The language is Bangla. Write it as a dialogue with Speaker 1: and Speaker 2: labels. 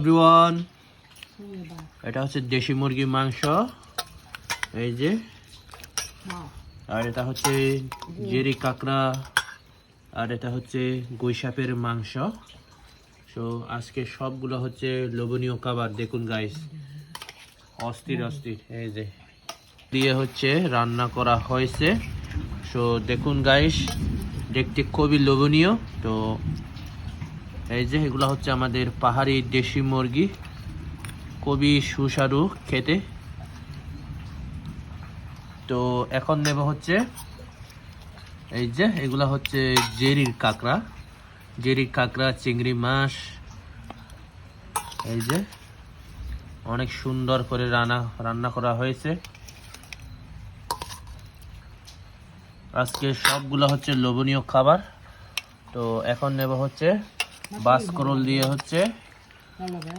Speaker 1: এভরিওয়ান, এটা হচ্ছে দেশি মুরগির মাংস, এই যে। আর এটা হচ্ছে জেরি কাঁকড়া, আর এটা হচ্ছে গুইসাপের মাংস। সো আজকে সবগুলো হচ্ছে লোভনীয় খাবার। দেখুন গাইস, অস্থির অস্থির, এই যে দিয়ে হচ্ছে রান্না করা হয়েছে। সো দেখুন গাইস, দেখতে খুবই লোভনীয়। তো এই যে এগুলো হচ্ছে আমাদের পাহাড়ি দেশি মুরগি, খুবই সুস্বাদু খেতে। তো এখন নেব হচ্ছে এই যে এগুলা হচ্ছে জেরির কাঁকড়া, চিংড়ি মাছ। এই যে অনেক সুন্দর করে রান্না করা হয়েছে। আজকে সবগুলো হচ্ছে লোভনীয় খাবার। তো এখন নেব হচ্ছে বাসকরল দিয়ে হচ্ছে